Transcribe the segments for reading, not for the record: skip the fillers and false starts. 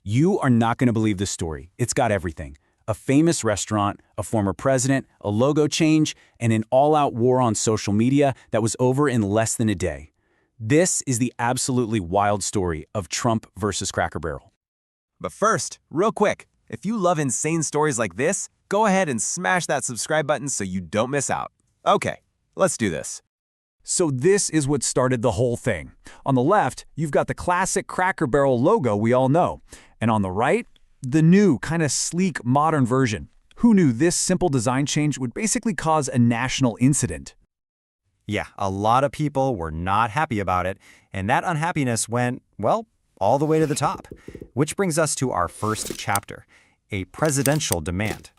You are not going to believe this story. It's got everything. A famous restaurant, a former president, a logo change, and an all-out war on social media that was over in less than a day. This is the absolutely wild story of Trump versus Cracker Barrel. But first, real quick, if you love insane stories like this, go ahead and smash that subscribe button so you don't miss out. Okay, let's do this. So this is what started the whole thing. On the left, you've got the classic Cracker Barrel logo we all know. And on the right, the new, kind of sleek, modern version. Who knew this simple design change would basically cause a national incident? Yeah, a lot of people were not happy about it, and that unhappiness went, well, all the way to the top. Which brings us to our first chapter, a presidential demand.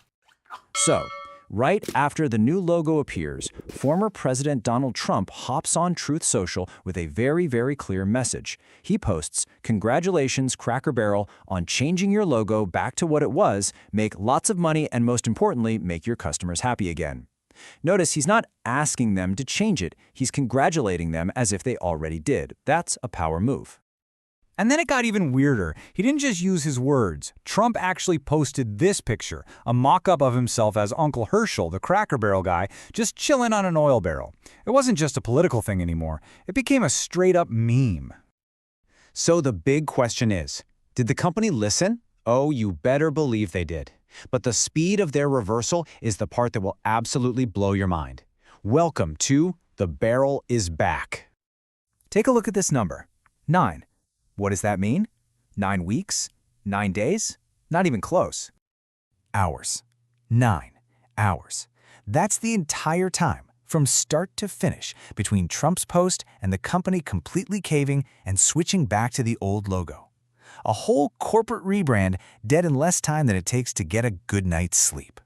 So, right after the new logo appears, former President Donald Trump hops on Truth Social with a very, very clear message. He posts, "Congratulations, Cracker Barrel, on changing your logo back to what it was, make lots of money, and most importantly, make your customers happy again." Notice he's not asking them to change it. He's congratulating them as if they already did. That's a power move. And then it got even weirder. He didn't just use his words. Trump actually posted this picture, a mock-up of himself as Uncle Herschel, the Cracker Barrel guy, just chilling on an oil barrel. It wasn't just a political thing anymore. It became a straight-up meme. So the big question is, did the company listen? Oh, you better believe they did. But the speed of their reversal is the part that will absolutely blow your mind. Welcome to The Barrel is Back. Take a look at this number, 9. What does that mean? 9 weeks? 9 days? Not even close. Hours. 9 hours. That's the entire time, from start to finish, between Trump's post and the company completely caving and switching back to the old logo. A whole corporate rebrand dead in less time than it takes to get a good night's sleep.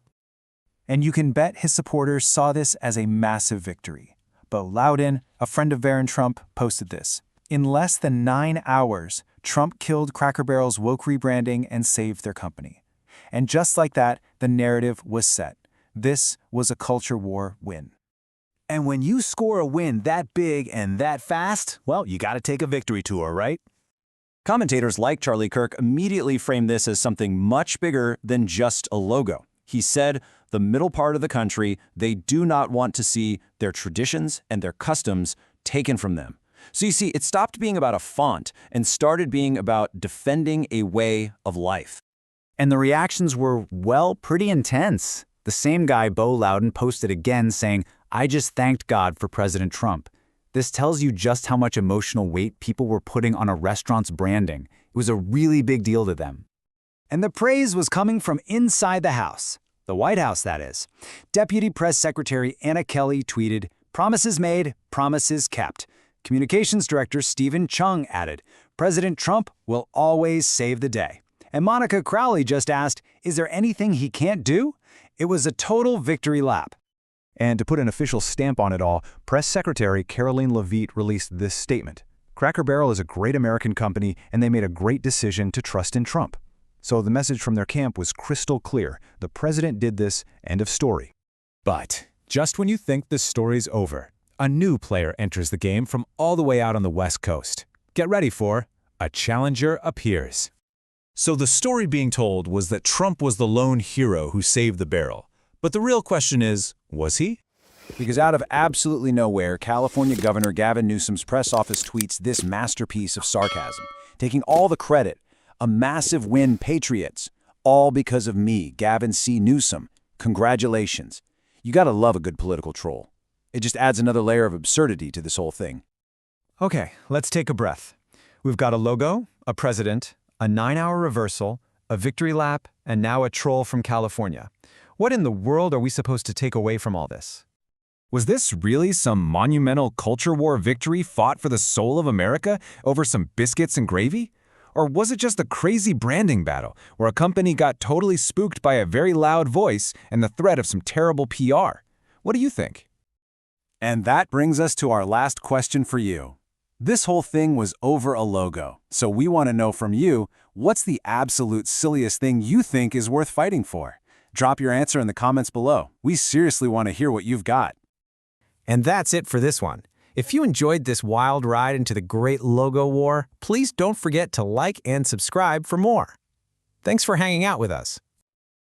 And you can bet his supporters saw this as a massive victory. Bo Loudon, a friend of Barron Trump, posted this. In less than 9 hours, Trump killed Cracker Barrel's woke rebranding and saved their company. And just like that, the narrative was set. This was a culture war win. And when you score a win that big and that fast, well, you gotta take a victory tour, right? Commentators like Charlie Kirk immediately framed this as something much bigger than just a logo. He said, the middle part of the country, they do not want to see their traditions and their customs taken from them. So you see, it stopped being about a font and started being about defending a way of life. And the reactions were, well, pretty intense. The same guy, Bo Loudon, posted again saying, "I just thanked God for President Trump." This tells you just how much emotional weight people were putting on a restaurant's branding. It was a really big deal to them. And the praise was coming from inside the House. The White House, that is. Deputy Press Secretary Anna Kelly tweeted, "Promises made, promises kept." Communications Director Stephen Chung added, "President Trump will always save the day." And Monica Crowley just asked, "Is there anything he can't do?" It was a total victory lap. And to put an official stamp on it all, Press Secretary Caroline Levitt released this statement. Cracker Barrel is a great American company, and they made a great decision to trust in Trump. So the message from their camp was crystal clear. The president did this, end of story. But just when you think the story's over, a new player enters the game from all the way out on the West Coast. Get ready for a challenger appears. So the story being told was that Trump was the lone hero who saved the barrel. But the real question is, was he? Because out of absolutely nowhere, California Governor Gavin Newsom's press office tweets this masterpiece of sarcasm, taking all the credit. A massive win, Patriots. All because of me, Gavin C. Newsom. Congratulations. You gotta love a good political troll. It just adds another layer of absurdity to this whole thing. Okay, let's take a breath. We've got a logo, a president, a 9-hour reversal, a victory lap, and now a troll from California. What in the world are we supposed to take away from all this? Was this really some monumental culture war victory fought for the soul of America over some biscuits and gravy? Or was it just a crazy branding battle where a company got totally spooked by a very loud voice and the threat of some terrible PR? What do you think? And that brings us to our last question for you. This whole thing was over a logo, so we want to know from you, what's the absolute silliest thing you think is worth fighting for? Drop your answer in the comments below. We seriously want to hear what you've got. And that's it for this one. If you enjoyed this wild ride into the great logo war, please don't forget to like and subscribe for more. Thanks for hanging out with us.